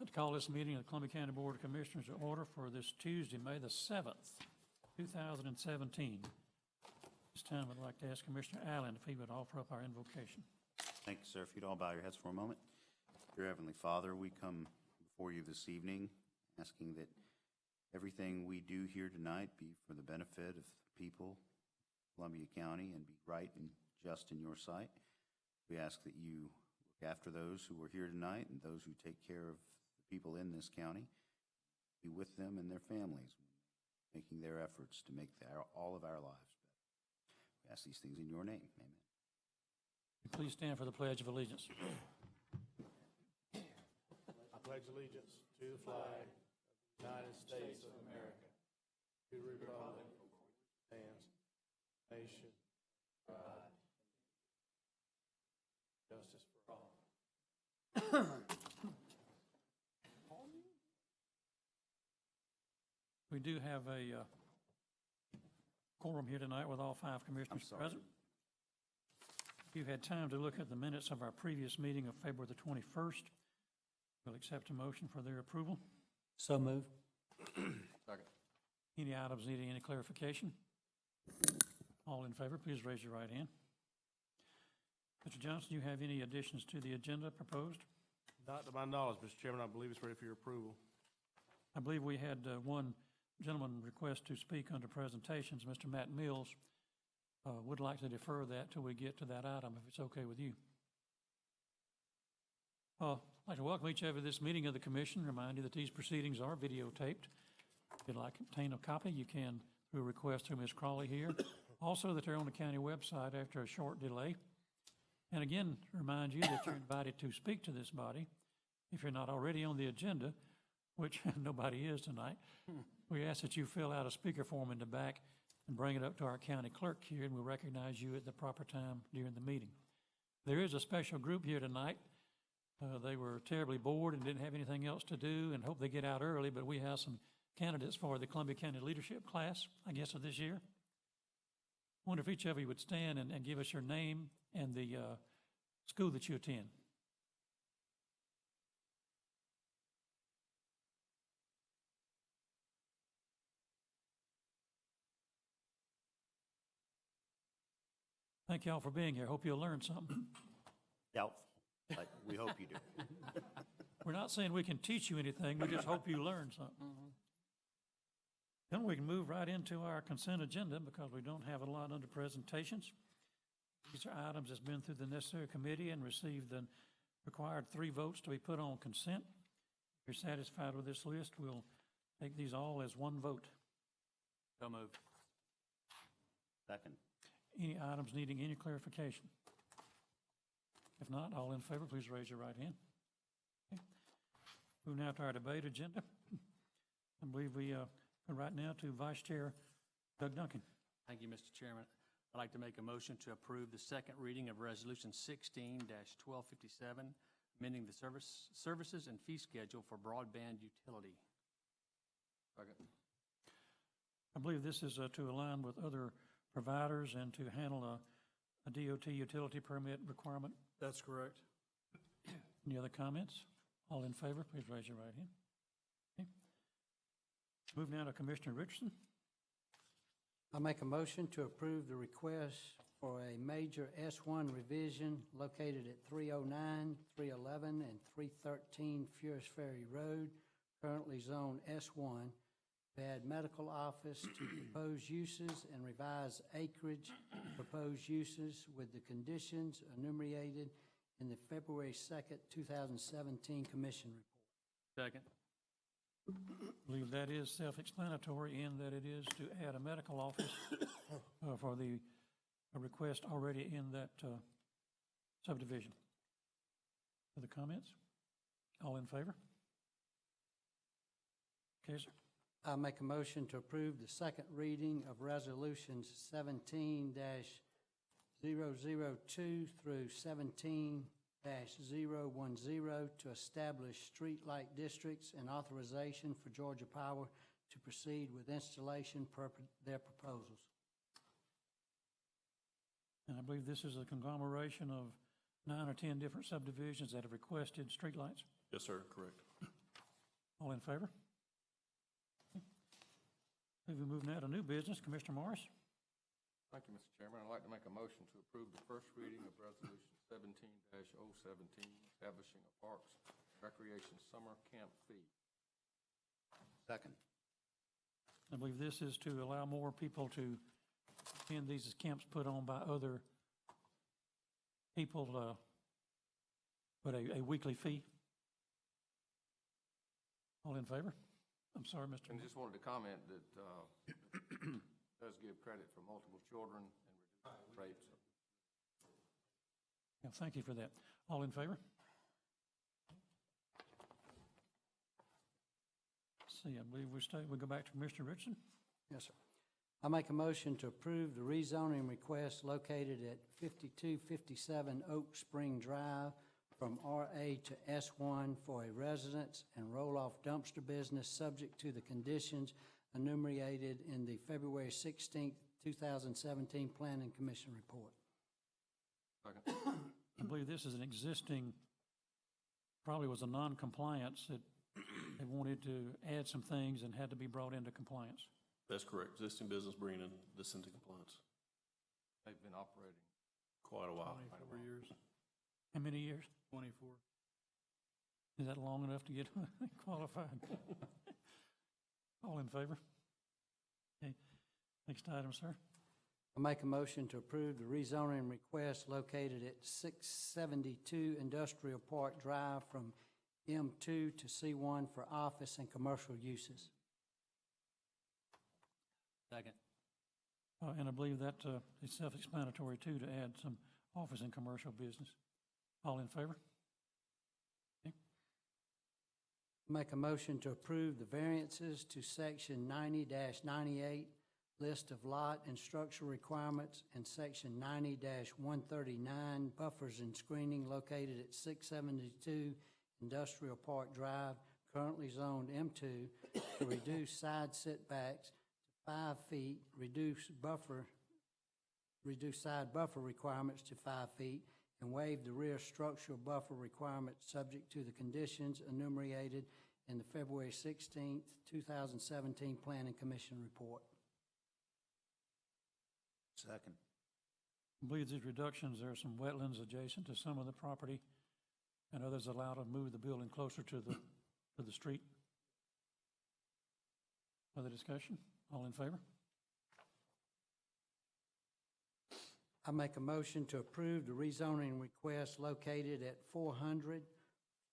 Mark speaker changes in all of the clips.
Speaker 1: To call this meeting of the Columbia County Board of Commissioners to order for this Tuesday, May the 7th, 2017. This time I'd like to ask Commissioner Allen if he would offer up our invocation.
Speaker 2: Thank you, sir. If you'd all bow your heads for a moment. Dear Heavenly Father, we come before you this evening asking that everything we do here tonight be for the benefit of the people of Columbia County and be right and just in your sight. We ask that you look after those who are here tonight and those who take care of the people in this county. Be with them and their families, making their efforts to make all of our lives better. We ask these things in your name. Amen.
Speaker 1: Please stand for the Pledge of Allegiance.
Speaker 3: I pledge allegiance to the flag of the United States of America, to the republic for which it stands, nation, pride, justice for all.
Speaker 1: We do have a quorum here tonight with all 5 commissioners present. If you've had time to look at the minutes of our previous meeting of February the 21st, we'll accept a motion for their approval.
Speaker 4: So moved.
Speaker 5: Second.
Speaker 1: Any items needing any clarification? All in favor, please raise your right hand. Mr. Johnson, do you have any additions to the agenda proposed?
Speaker 3: Not to my knowledge, Mr. Chairman, I believe it's ready for your approval.
Speaker 1: I believe we had one gentleman request to speak under presentations. Mr. Matt Mills would like to defer that till we get to that item, if it's okay with you. I'd like to welcome each of you to this meeting of the commission. Remind you that these proceedings are videotaped. If you'd like to obtain a copy, you can through a request through Ms. Crawley here. Also, that they're on the county website after a short delay. And again, remind you that you're invited to speak to this body. If you're not already on the agenda, which nobody is tonight, we ask that you fill out a speaker form in the back and bring it up to our county clerk here, and we'll recognize you at the proper time during the meeting. There is a special group here tonight. They were terribly bored and didn't have anything else to do and hope they get out early, but we have some candidates for the Columbia County Leadership class, I guess, of this year. I wonder if each of you would stand and give us your name and the school that you attend. Thank you all for being here. Hope you'll learn something.
Speaker 2: Doubtful, but we hope you do.
Speaker 1: We're not saying we can teach you anything. We just hope you learn something. Then we can move right into our consent agenda because we don't have a lot under presentations. These are items that's been through the necessary committee and received the required 3 votes to be put on consent. If you're satisfied with this list, we'll take these all as 1 vote.
Speaker 5: So moved.
Speaker 2: Second.
Speaker 1: Any items needing any clarification? If not, all in favor, please raise your right hand. Okay. Move now to our debate agenda. I believe we go right now to Vice Chair Doug Duncan.
Speaker 5: Thank you, Mr. Chairman. I'd like to make a motion to approve the second reading of Resolution 16-1257, amending the services and fee schedule for broadband utility. Second.
Speaker 1: I believe this is to align with other providers and to handle a DOT utility permit requirement.
Speaker 3: That's correct.
Speaker 1: Any other comments? All in favor, please raise your right hand. Okay. Move now to Commissioner Richardson.
Speaker 4: I make a motion to approve the request for a major S1 revision located at 309, 311, and 313 Furious Ferry Road, currently zone S1, to add medical office to proposed uses and revise acreage proposed uses with the conditions enumerated in the February 2nd, 2017 Commission report.
Speaker 5: Second.
Speaker 1: I believe that is self-explanatory in that it is to add a medical office for the request already in that subdivision. Other comments? All in favor? Okay, sir.
Speaker 4: I make a motion to approve the second reading of resolutions 17-002 through 17-010 to establish streetlight districts and authorization for Georgia Power to proceed with installation per their proposals.
Speaker 1: And I believe this is a conglomeration of 9 or 10 different subdivisions that have requested streetlights.
Speaker 6: Yes, sir, correct.
Speaker 1: All in favor? We move now to new business. Commissioner Morris?
Speaker 6: Thank you, Mr. Chairman. I'd like to make a motion to approve the first reading of Resolution 17-017, establishing a Parks Recreation Summer Camp fee.
Speaker 2: Second.
Speaker 1: I believe this is to allow more people to attend these camps put on by other people, but a weekly fee. All in favor? I'm sorry, Mr.
Speaker 6: And just wanted to comment that does give credit for multiple children and reduce rates.
Speaker 1: Yeah, thank you for that. All in favor? Let's see, I believe we go back to Commissioner Richardson.
Speaker 4: Yes, sir. I make a motion to approve the rezoning request located at 5257 Oak Spring Drive from RA to S1 for a residence and roll-off dumpster business subject to the conditions enumerated in the February 16, 2017 Planning Commission report.
Speaker 6: Second.
Speaker 1: I believe this is an existing, probably was a non-compliance that they wanted to add some things and had to be brought into compliance.
Speaker 7: That's correct. Existing business bringing this into compliance.
Speaker 6: They've been operating.
Speaker 7: Quite a while.
Speaker 1: 24 years. How many years? 24. Is that long enough to get qualified? All in favor? Okay. Next item, sir.
Speaker 4: I make a motion to approve the rezoning request located at 672 Industrial Park Drive from M2 to C1 for office and commercial uses.
Speaker 5: Second.
Speaker 1: And I believe that is self-explanatory too, to add some office and commercial business. All in favor? Okay.
Speaker 4: Make a motion to approve the variances to Section 90-98, list of lot and structural requirements, and Section 90-139, buffers and screening located at 672 Industrial Park Drive, currently zoned M2, to reduce side setbacks to 5 feet, reduce side buffer requirements to 5 feet, and waive the rear structural buffer requirements subject to the conditions enumerated in the February 16, 2017 Planning Commission report.
Speaker 2: Second.
Speaker 1: I believe these reductions, there are some wetlands adjacent to some of the property, and others allow to move the building closer to the street. Other discussion? All in favor?
Speaker 4: I make a motion to approve the rezoning request located at 400,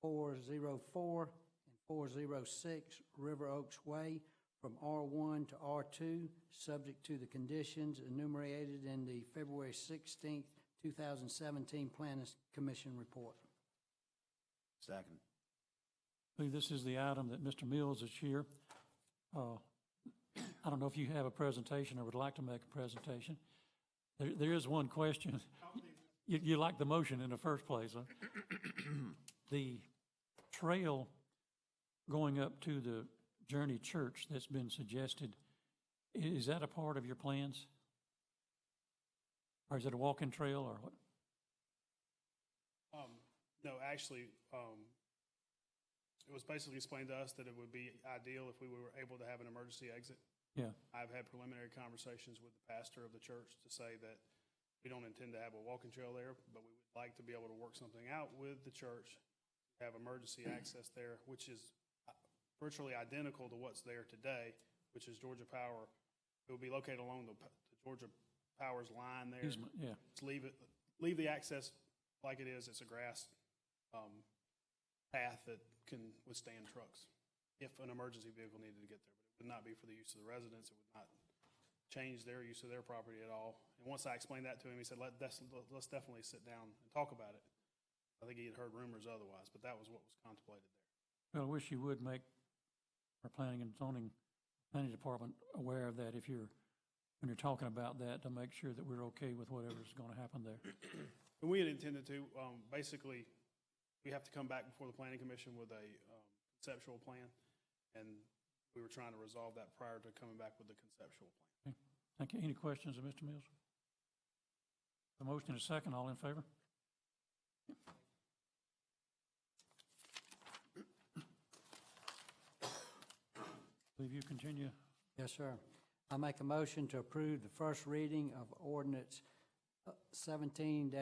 Speaker 4: 404, and 406 River Oaks Way from R1 to R2, subject to the conditions enumerated in the February 16, 2017 Planning Commission report.
Speaker 2: Second.
Speaker 1: I believe this is the item that Mr. Mills is here. I don't know if you have a presentation or would like to make a presentation. There is one question. You like the motion in the first place, huh? The trail going up to the Journey Church that's been suggested, is that a part of your plans? Or is it a walking trail or what?
Speaker 8: No, actually, it was basically explained to us that it would be ideal if we were able to have an emergency exit.
Speaker 1: Yeah,
Speaker 8: I've had preliminary conversations with the pastor of the church to say that we don't intend to have a walking trail there, but we would like to be able to work something out with the church, have emergency access there, which is virtually identical to what's there today, which is Georgia Power. It will be located along the Georgia Power's line there.
Speaker 1: easement, yeah.
Speaker 8: Just leave the access like it is. It's a grass path that can withstand trucks if an emergency vehicle needed to get there. But it would not be for the use of the residents. It would not change their use of their property at all. And once I explained that to him, he said, let's definitely sit down and talk about it. I think he had heard rumors otherwise, but that was what was contemplated there.
Speaker 1: Well, I wish you would make our planning department aware of that when you're talking about that, to make sure that we're okay with whatever's going to happen there.
Speaker 8: And we had intended to, basically, we have to come back before the Planning Commission with a conceptual plan, and we were trying to resolve that prior to coming back with the conceptual plan.
Speaker 1: Okay. Thank you. Any questions of Mr. Mills? The motion is second. All in favor? you continue.
Speaker 4: Yes, sir. I make a motion to approve the first reading of ordinance 17-01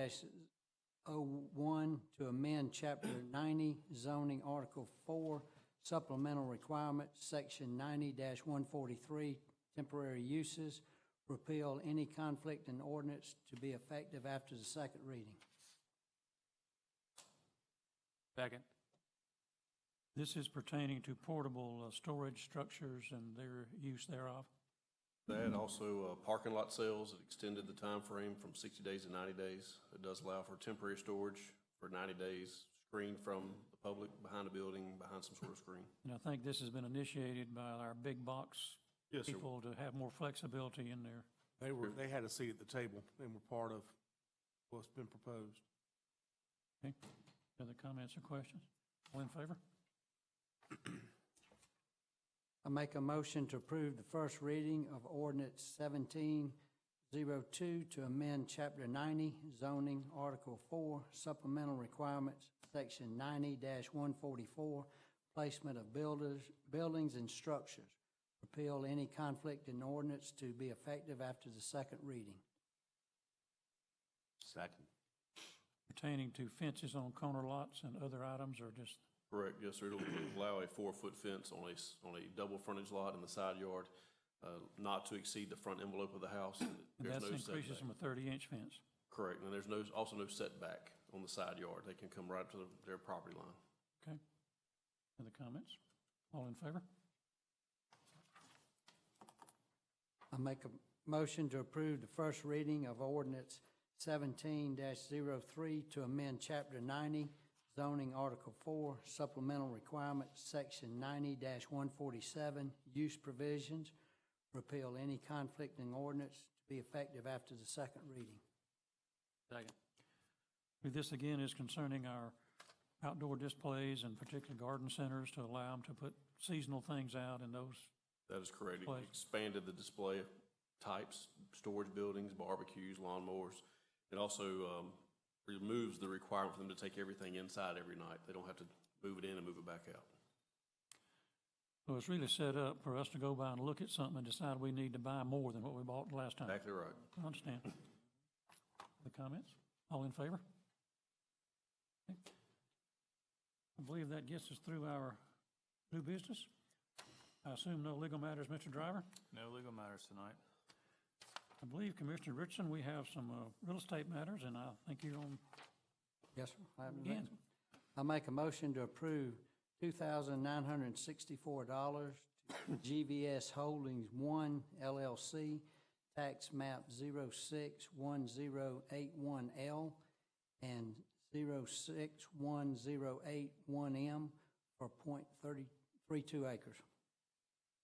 Speaker 4: to amend Chapter 90 zoning Article 4 supplemental requirements, Section 90-143 temporary uses, repeal any conflict in ordinance to be effective after the second reading.
Speaker 5: Second.
Speaker 1: This is pertaining to portable storage structures and their use thereof.
Speaker 7: That also parking lot sales, it extended the time frame from 60 days to 90 days. It does allow for temporary storage for 90 days, screened from the public, behind a building, behind some sort of screen.
Speaker 1: And I think this has been initiated by our big box
Speaker 7: Yes, sir.
Speaker 1: people to have more flexibility in there.
Speaker 3: They had a seat at the table and were part of what's been proposed.
Speaker 1: Okay. Other comments or questions? All in favor?
Speaker 4: I make a motion to approve the first reading of ordinance 1702 to amend Chapter 90 zoning Article 4 supplemental requirements, Section 90-144 placement of buildings and structures. Repeal any conflict in ordinance to be effective after the second reading.
Speaker 2: Second.
Speaker 1: Pertaining to fences on corner lots and other items, or just,
Speaker 7: Correct, yes, sir. It'll allow a 4-foot fence on a double frontage lot in the side yard, not to exceed the front envelope of the house.
Speaker 1: and
Speaker 7: There's
Speaker 1: that
Speaker 7: no
Speaker 1: increases
Speaker 7: setback.
Speaker 1: from a 30-inch fence.
Speaker 7: Correct, and there's also no setback on the side yard. They can come right to their property line.
Speaker 1: Okay. Other comments? All in favor?
Speaker 4: I make a motion to approve the first reading of ordinance 17-03 to amend Chapter 90 zoning Article 4 supplemental requirements, Section 90-147 use provisions. Repeal any conflicting ordinance to be effective after the second reading.
Speaker 5: Second.
Speaker 1: This again is concerning our outdoor displays and particularly garden centers to allow them to put seasonal things out in those.
Speaker 7: That is correct. It
Speaker 1: Display.
Speaker 7: expanded the display types, storage buildings, barbecues, lawnmowers. It also removes the requirement for them to take everything inside every night. They don't have to move it in and move it back out.
Speaker 1: So it's really set up for us to go by and look at something and decide we need to buy more than what we bought the last time.
Speaker 7: Exactly right.
Speaker 1: I understand. The comments? All in favor? Okay. I believe that gets us through our new business. I assume no legal matters, Mr. Driver?
Speaker 9: No legal matters tonight.
Speaker 1: I believe, Commissioner Richardson, we have some real estate matters, and I think you're on
Speaker 4: Yes, sir. I have the
Speaker 1: again.
Speaker 4: next one. I make a motion to approve $2,964 to GVS Holdings 1 LLC, tax map 061081L and 061081M for .32 acres.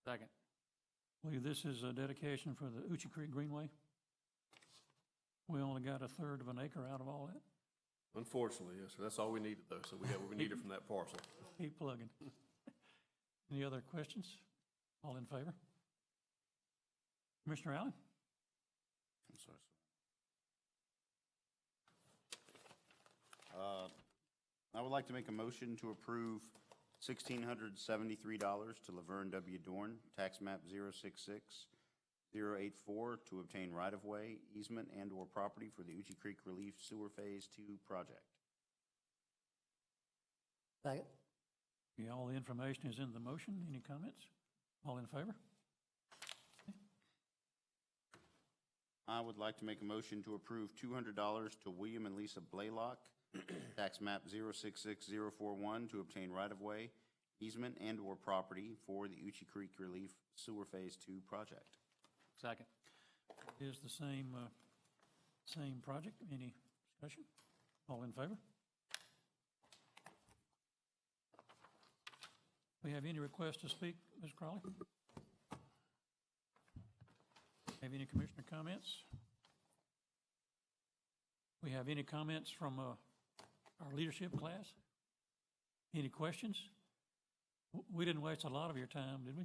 Speaker 5: Second.
Speaker 1: I believe this is a dedication for the Uchi Creek Greenway. We only got a third of an acre out of all that.
Speaker 7: Unfortunately, yes, sir. That's all we needed, though. So we got what we needed from that parcel.
Speaker 1: Keep plugging. Any other questions? All in favor? Commissioner Allen?
Speaker 2: I'm sorry. I would like to make a motion to approve $1,673 to Laverne W. Dorn, tax map 066084, to obtain right-of-way, easement, and/or property for the Uchi Creek Relief Sewer Phase 2 project.
Speaker 4: Second.
Speaker 1: Yeah, all the information is in the motion. Any comments? All in favor?
Speaker 2: I would like to make a motion to approve $200 to William and Lisa Blaylock, tax map 066041, to obtain right-of-way, easement, and/or property for the Uchi Creek Relief Sewer Phase 2 project.
Speaker 5: Second.
Speaker 1: It is the same project. Any discussion? All in favor? We have any requests to speak, Ms. Crawley? Have any commissioner comments? We have any comments from our leadership class? Any questions? We didn't waste a lot of your time, did we?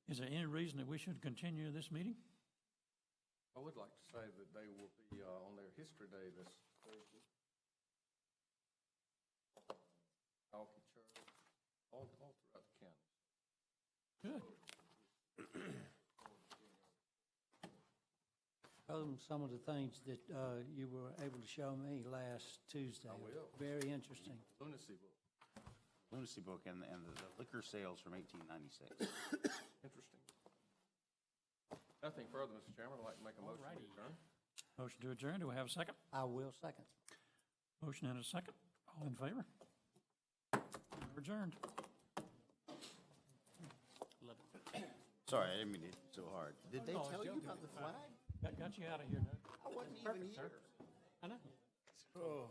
Speaker 1: Is there any reason that we should continue this meeting?
Speaker 6: I would like to say that they will be on their History Day this Thursday. Alki Church.
Speaker 1: Good.
Speaker 4: Show them some of the things that you were able to show me last Tuesday.
Speaker 6: I will.
Speaker 4: Very interesting.
Speaker 6: Lunacy book.
Speaker 2: Lunacy book and the liquor sales from 1896.
Speaker 6: Interesting. Nothing further, Mr. Chairman. I'd like to make a motion to
Speaker 5: Alrighty.
Speaker 6: adjourn.
Speaker 1: Motion to adjourn. Do we have a second?
Speaker 4: I will second.
Speaker 1: Motion and a second. All in favor? We're adjourned.
Speaker 2: Sorry, I didn't mean to hit you so hard. Did they tell you about the flag?
Speaker 1: That got you out of here, Doug.
Speaker 2: I wasn't even here.
Speaker 5: I know.
Speaker 3: Oh.